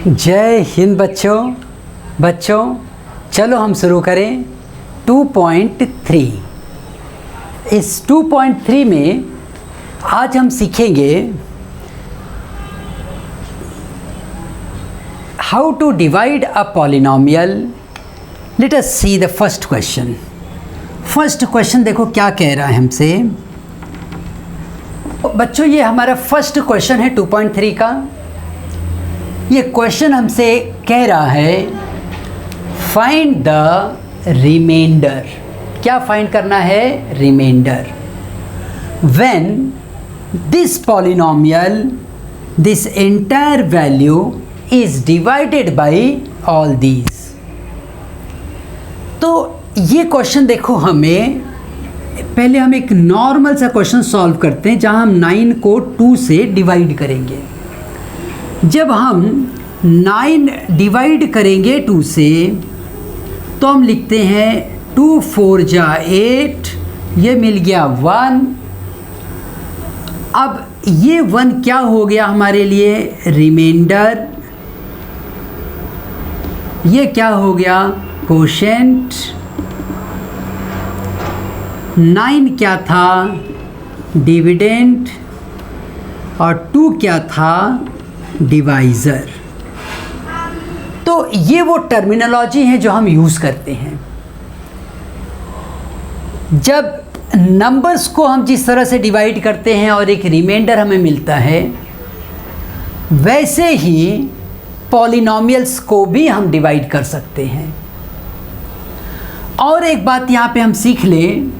जय हिंद बच्चों चलो हम शुरू करें 2.3। इस 2.3 में आज हम सीखेंगे how to divide a polynomial. Let us see the first question. First question देखो क्या कह रहा है हमसे। बच्चों ये हमारा फर्स्ट क्वेश्चन है 2.3 का। ये क्वेश्चन हमसे कह रहा है फाइंड द रिमाइंडर। क्या फाइंड करना है? Reminder. When this polynomial this entire value is divided by all these. तो ये क्वेश्चन देखो, हमें पहले हम एक नॉर्मल सा क्वेश्चन सॉल्व करते हैं जहां हम 9 को 2 से डिवाइड करेंगे। जब हम 9 डिवाइड करेंगे 2 से तो हम लिखते हैं 2 4 जा 8, ये मिल गया 1। अब ये 1 क्या हो गया हमारे लिए? रिमाइंडर। ये क्या हो गया? कोशेंट। 9 क्या था? डिविडेंड। और 2 क्या था? डिवाइज़र। तो ये वो टर्मिनोलॉजी है जो हम यूज़ करते हैं जब नंबर्स को हम जिस तरह से डिवाइड करते हैं और एक रिमाइंडर हमें मिलता है, वैसे ही पॉलिनोमियल्स को भी हम डिवाइड कर सकते हैं। और एक बात यहाँ पे हम सीख लें,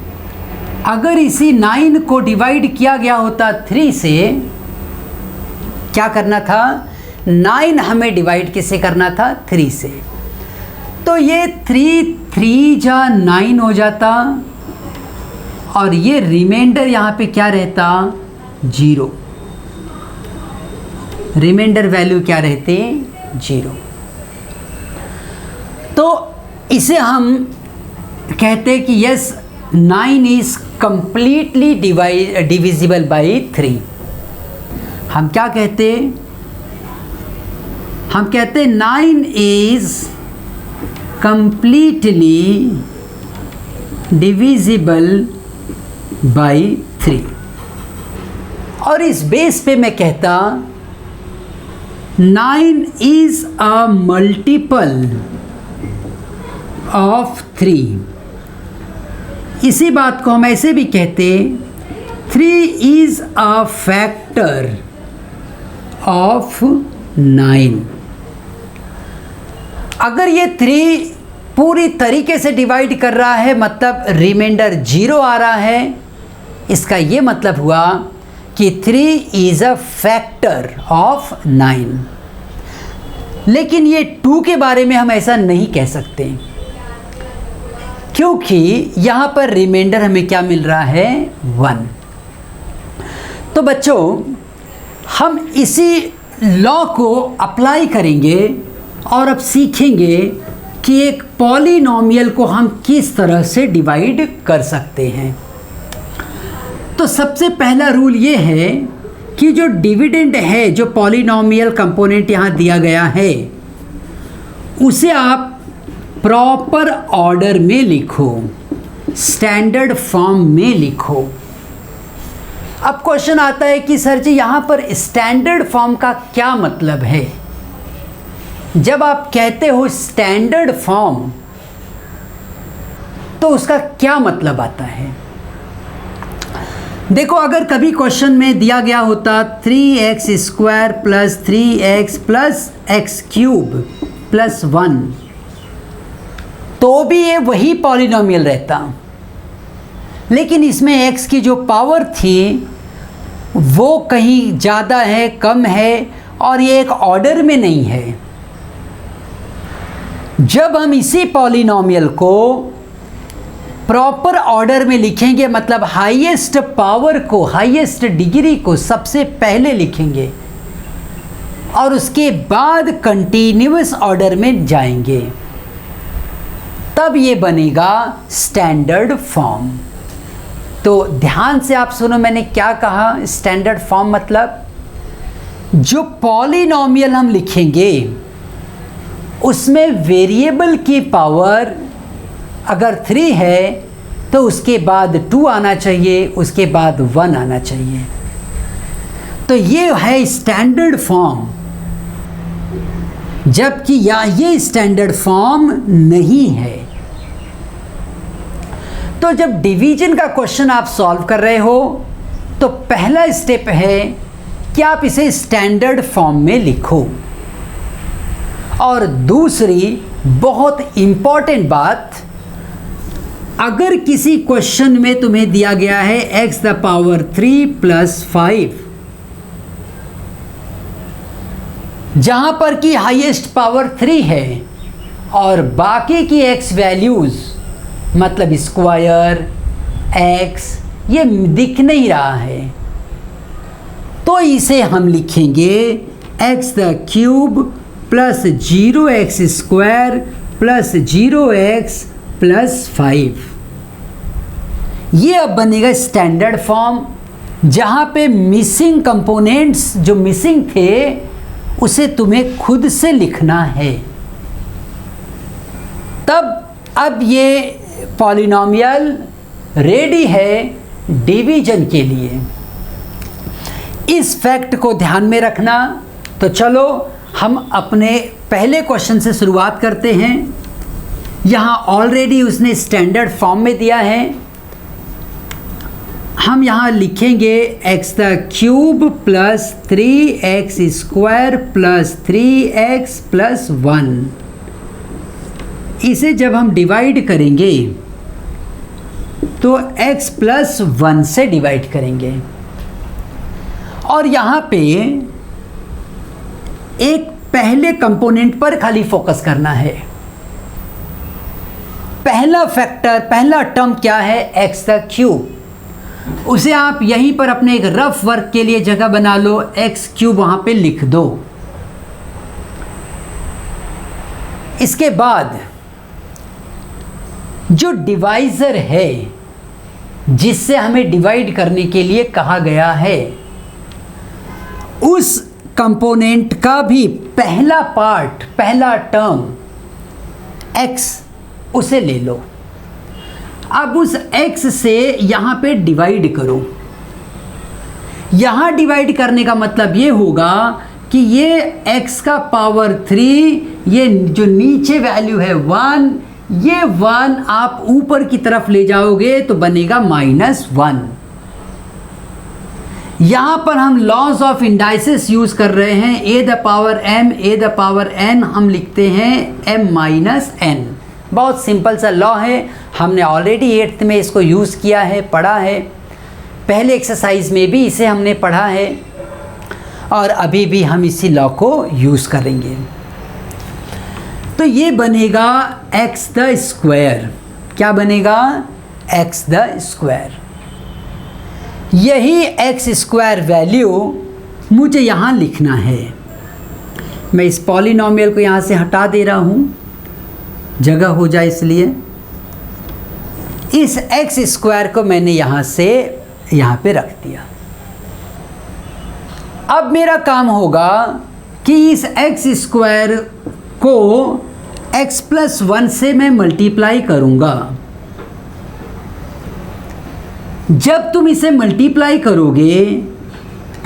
अगर इसी 9 को डिवाइड किया गया होता 3 से, क्या करना था? 9 हमें डिवाइड किससे करना था? 3 से। तो ये 3 जा 9 हो जाता और ये रिमाइंडर यहाँ पे क्या रहता? 0। रिमाइंडर वैल्यू क्या रहते? 0। तो इसे हम कहते हैं कि yes 9 is completely divisible by 3। हम क्या कहते? हम कहते 9 इज कंप्लीटली डिविजिबल बाय 3। और इस बेस पे मैं कहता 9 इज अ मल्टीपल ऑफ 3। इसी बात को हम ऐसे भी कहते 3 इज अ फैक्टर ऑफ 9। अगर ये 3 पूरी तरीके से डिवाइड कर रहा है, मतलब रिमाइंडर 0 आ रहा है, इसका ये मतलब हुआ कि 3 इज अ फैक्टर ऑफ 9। लेकिन ये 2 के बारे में हम ऐसा नहीं कह सकते, क्योंकि यहाँ पर रिमाइंडर हमें क्या मिल रहा है? 1। तो बच्चों हम इसी लॉ को अप्लाई करेंगे और अब सीखेंगे कि एक पॉलिनोमियल को हम किस तरह से डिवाइड कर सकते हैं। तो सबसे पहला रूल ये है कि जो डिविडेंड है, जो पॉलिनोमियल कंपोनेंट यहाँ दिया गया है, उसे आप प्रॉपर ऑर्डर में लिखो, स्टैंडर्ड फॉर्म में लिखो। अब क्वेश्चन आता है कि सर जी यहाँ पर स्टैंडर्ड फॉर्म का क्या मतलब है? जब आप कहते हो स्टैंडर्ड फॉर्म तो उसका क्या मतलब आता है? देखो, अगर कभी क्वेश्चन में दिया गया होता 3x² plus 3x plus x³ plus 1, तो भी ये वही पॉलिनोमियल रहता। लेकिन इसमें x की जो पावर थी वो कहीं ज़्यादा है, कम है, और ये एक ऑर्डर में नहीं है। जब हम इसी पॉलिनोमियल को प्रॉपर ऑर्डर में लिखेंगे, मतलब हाईएस्ट पावर को, हाईएस्ट डिग्री को सबसे पहले लिखेंगे और उसके बाद कंटिन्यूअस ऑर्डर में जाएंगे, तब ये बनेगा स्टैंडर्ड फॉर्म। तो ध्यान से आप सुनो, मैंने क्या कहा? स्टैंडर्ड फॉर्म मतलब जो पॉलिनोमियल हम लिखेंगे उसमें वेरिएबल की पावर अगर 3 है तो उसके बाद 2 आना चाहिए, उसके बाद 1 आना चाहिए। तो ये है स्टैंडर्ड फॉर्म, जबकि ये स्टैंडर्ड फॉर्म नहीं है। तो जब डिवीजन का क्वेश्चन आप सॉल्व कर रहे हो तो पहला स्टेप है कि आप इसे स्टैंडर्ड फॉर्म में लिखो। और दूसरी बहुत इंपॉर्टेंट बात, अगर किसी क्वेश्चन में तुम्हें दिया गया है x द पावर 3 प्लस 5, जहां पर कि हाईएस्ट पावर 3 है और बाकी की x वैल्यूज मतलब स्क्वायर x ये दिख नहीं रहा है, तो इसे हम लिखेंगे x the cube plus 0x square plus 0x plus 5। ये अब बनेगा स्टैंडर्ड फॉर्म, जहाँ पे मिसिंग कंपोनेंट्स जो मिसिंग थे उसे तुम्हें खुद से लिखना है। तब अब ये पॉलिनॉमियल रेडी है डिवीजन के लिए। इस फैक्ट को ध्यान में रखना। तो चलो हम अपने पहले क्वेश्चन से शुरुआत करते हैं। यहाँ ऑलरेडी उसने स्टैंडर्ड फॉर्म में दिया है। हम यहाँ लिखेंगे x the cube plus 3x square plus 3x plus 1। इसे जब हम डिवाइड करेंगे तो x प्लस 1 से डिवाइड करेंगे। और यहाँ पे एक पहले कंपोनेंट पर खाली फोकस करना है। पहला फैक्टर, पहला टर्म क्या है? x the cube. उसे आप यहीं पर अपने एक रफ वर्क के लिए जगह बना लो, x क्यूब वहां पे लिख दो। इसके बाद जो डिवाइजर है जिससे हमें डिवाइड करने के लिए कहा गया है, उस कंपोनेंट का भी पहला पार्ट, पहला टर्म x, उसे ले लो। अब उस x से यहाँ पे डिवाइड करो। यहाँ डिवाइड करने का मतलब ये होगा कि ये x का पावर 3, ये जो नीचे वैल्यू है 1, ये 1 आप ऊपर की तरफ ले जाओगे तो बनेगा -1। यहाँ पर हम लॉज ऑफ इंडाइसिस यूज कर रहे हैं। a the power m, a the power n हम लिखते हैं m-n। बहुत सिंपल सा लॉ है, हमने ऑलरेडी 8th में इसको यूज़ किया है, पढ़ा है। पहले एक्सरसाइज में भी इसे हमने पढ़ा है और अभी भी हम इसी लॉ को यूज़ करेंगे। तो ये बनेगा x द स्क्वायर। क्या बनेगा? x the square. यही x स्क्वायर वैल्यू मुझे यहाँ लिखना है। मैं इस पॉलिनॉमियल को यहाँ से हटा दे रहा हूँ, जगह हो जाए इसलिए। इस x स्क्वायर को मैंने यहाँ से यहाँ पे रख दिया। अब मेरा काम होगा कि इस x स्क्वायर को x प्लस 1 से मैं मल्टीप्लाई करूँगा। जब तुम इसे मल्टीप्लाई करोगे,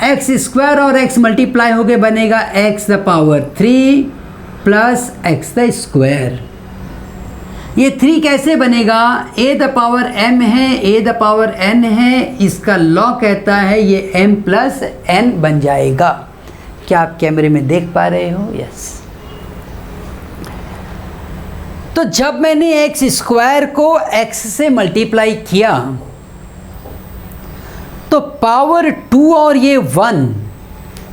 x स्क्वायर और x मल्टीप्लाई होके बनेगा x the power 3 plus x the square. ये 3 कैसे बनेगा? a द पावर m है, a द पावर n है, इसका लॉ कहता है ये m प्लस n बन जाएगा। क्या आप कैमरे में देख पा रहे हो? यस। तो जब मैंने x स्क्वायर को x से मल्टीप्लाई किया तो पावर 2 और ये 1,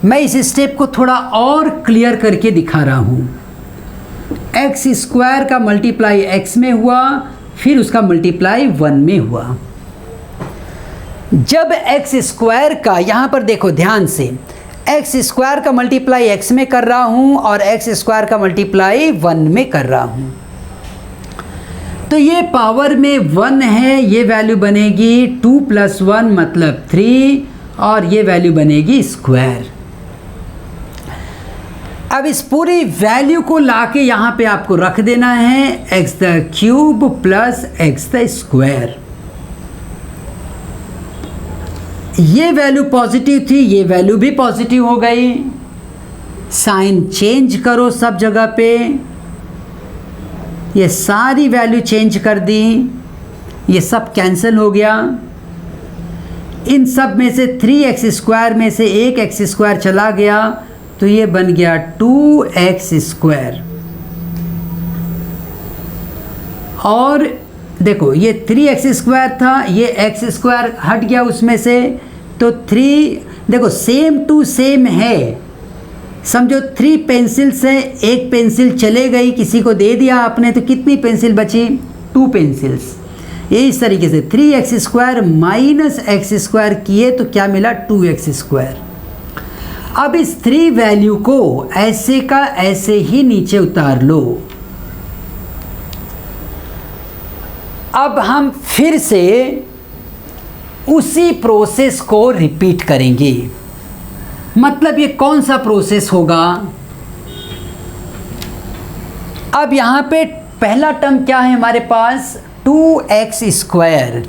मैं इस स्टेप को थोड़ा और क्लियर करके दिखा रहा हूँ। x स्क्वायर का मल्टीप्लाई x में हुआ, फिर उसका मल्टीप्लाई 1 में हुआ। जब x स्क्वायर का, यहाँ पर देखो ध्यान से, x स्क्वायर का मल्टीप्लाई x में कर रहा हूँ और x स्क्वायर का मल्टीप्लाई 1 में कर रहा हूँ, तो ये पावर में 1 है, ये वैल्यू बनेगी 2 प्लस 1 मतलब 3 और ये वैल्यू बनेगी स्क्वायर। अब इस पूरी वैल्यू को लाके यहाँ पे आपको रख देना है x the cube plus x the square. ये वैल्यू पॉजिटिव थी, ये वैल्यू भी पॉजिटिव हो गई। साइन चेंज करो सब जगह पे, ये सारी वैल्यू चेंज कर दी, ये सब कैंसिल हो गया। इन सब में से 3x स्क्वायर में से एक एक्स स्क्वायर चला गया, तो ये बन गया 2x स्क्वायर। और देखो ये 3x स्क्वायर था, ये x स्क्वायर हट गया उसमें से, तो 3 देखो सेम टू सेम है। समझो 3 पेंसिल से एक पेंसिल चले गई, किसी को दे दिया आपने, तो कितनी पेंसिल बची? 2 पेंसिल्स। ये इस तरीके से 3x square minus x square किए तो क्या मिला? 2x square. अब इस 3 वैल्यू को ऐसे का ऐसे ही नीचे उतार लो। अब हम फिर से उसी प्रोसेस को रिपीट करेंगे। मतलब ये कौन सा प्रोसेस होगा? अब यहाँ पे पहला टर्म क्या है हमारे पास? 2x square.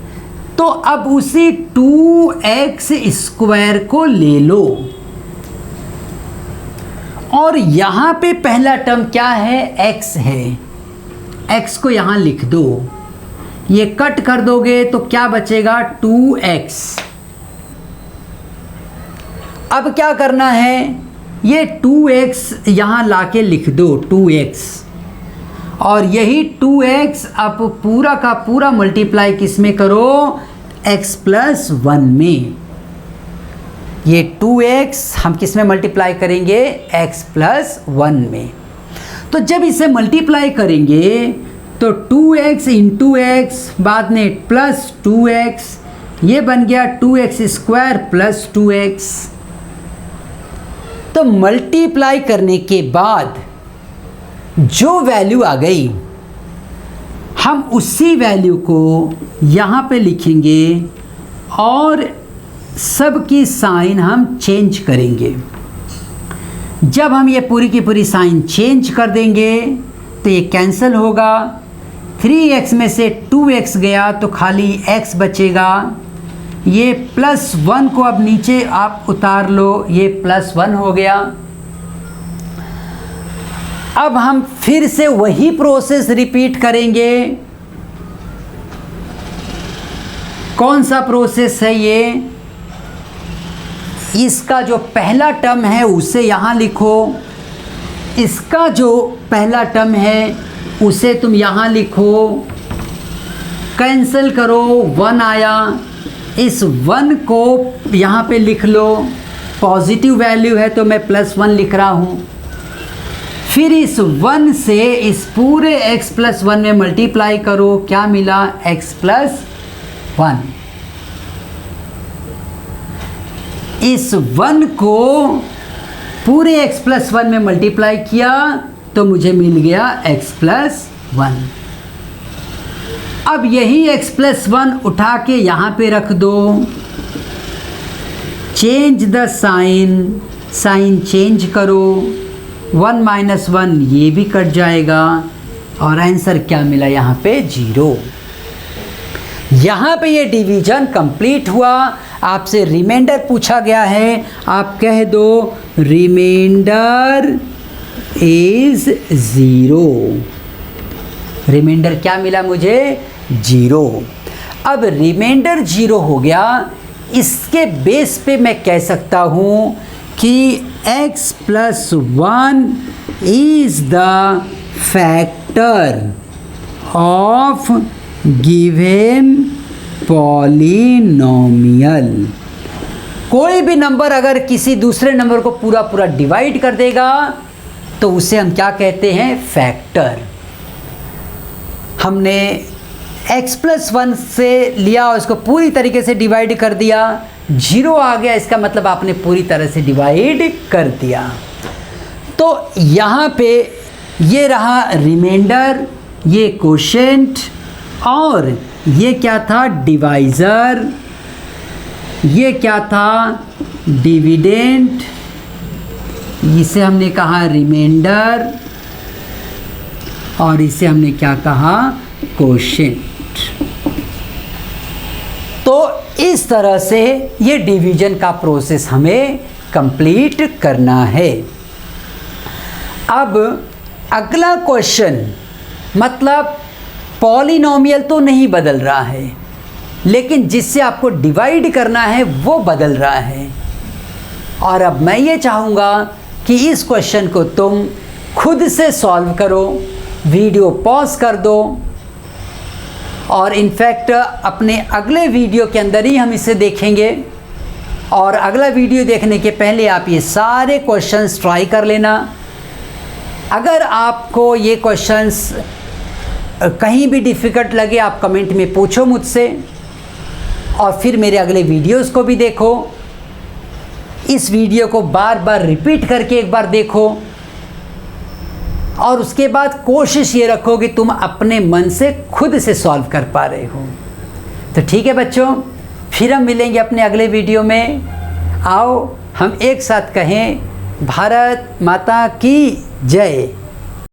तो अब उसी 2x स्क्वायर को ले लो, और यहाँ पे पहला टर्म क्या है? x है। x को यहाँ लिख दो, ये कट कर दोगे तो क्या बचेगा? 2x। अब क्या करना है? ये 2x यहाँ लाके लिख दो, 2x, और यही 2x अब पूरा का पूरा मल्टीप्लाई किस में करो? x प्लस 1 में। ये 2x हम किस में मल्टीप्लाई करेंगे? x प्लस 1 में। तो जब इसे मल्टीप्लाई करेंगे तो 2x इंटू एक्स, बाद में प्लस 2x, ये बन गया 2x स्क्वायर प्लस 2x। तो मल्टीप्लाई करने के बाद जो वैल्यू आ गई, हम उसी वैल्यू को यहाँ पे लिखेंगे और सब की साइन हम चेंज करेंगे। जब हम ये पूरी की पूरी साइन चेंज कर देंगे तो ये कैंसिल होगा। 3x में से 2x गया तो खाली x बचेगा। ये प्लस 1 को अब नीचे आप उतार लो, ये प्लस 1 हो गया। अब हम फिर से वही प्रोसेस रिपीट करेंगे। कौन सा प्रोसेस है ये? इसका जो पहला टर्म है उसे यहाँ लिखो, इसका जो पहला टर्म है उसे तुम यहाँ लिखो, कैंसिल करो, 1 आया, इस 1 को यहाँ पे लिख लो। पॉजिटिव वैल्यू है तो मैं प्लस 1 लिख रहा हूँ। फिर इस 1 से इस पूरे x प्लस 1 में मल्टीप्लाई करो, क्या मिला? x plus 1। इस 1 को पूरे x प्लस 1 में मल्टीप्लाई किया तो मुझे मिल गया x प्लस 1। अब यही x प्लस 1 उठा के यहाँ पे रख दो, change the sign, sign change करो, 1 माइनस 1 ये भी कट जाएगा, और आंसर क्या मिला यहाँ पे? 0। यहाँ पे ये डिवीजन कंप्लीट हुआ। आपसे रिमाइंडर पूछा गया है, आप कह दो रिमाइंडर इज 0। रिमाइंडर क्या मिला मुझे? 0। अब रिमाइंडर 0 हो गया, इसके बेस पे मैं कह सकता हूँ कि x plus 1 is the factor of given polynomial. कोई भी नंबर अगर किसी दूसरे नंबर को पूरा पूरा डिवाइड कर देगा तो उसे हम क्या कहते हैं? फैक्टर। हमने x प्लस 1 से लिया और इसको पूरी तरीके से डिवाइड कर दिया, 0 आ गया, इसका मतलब आपने पूरी तरह से डिवाइड कर दिया। तो यहाँ पे ये रहा रिमाइंडर, ये कोशेंट, और ये क्या था? डिवाइज़र, ये क्या था? डिविडेंड, इसे हमने कहा रिमाइंडर और इसे हमने क्या कहा, कोशेंट। तो इस तरह से ये डिवीजन का प्रोसेस हमें कंप्लीट करना है। अब अगला क्वेश्चन, मतलब पॉलिनोमियल तो नहीं बदल रहा है, लेकिन जिससे आपको डिवाइड करना है वो बदल रहा है। और अब मैं ये चाहूँगा कि इस क्वेश्चन को तुम खुद से सॉल्व करो, वीडियो पॉज कर दो, और इनफैक्ट अपने अगले वीडियो के अंदर ही हम इसे देखेंगे। और अगला वीडियो देखने के पहले आप ये सारे क्वेश्चंस ट्राई कर लेना। अगर आपको ये क्वेश्चंस कहीं भी डिफ़िकल्ट लगे, आप कमेंट में पूछो मुझसे, और फिर मेरे अगले वीडियोस को भी देखो। इस वीडियो को बार बार रिपीट करके एक बार देखो, और उसके बाद कोशिश ये रखो कि तुम अपने मन से खुद से सॉल्व कर पा रहे हो। तो ठीक है बच्चों, फिर हम मिलेंगे अपने अगले वीडियो में। आओ हम एक साथ कहें, भारत माता की जय।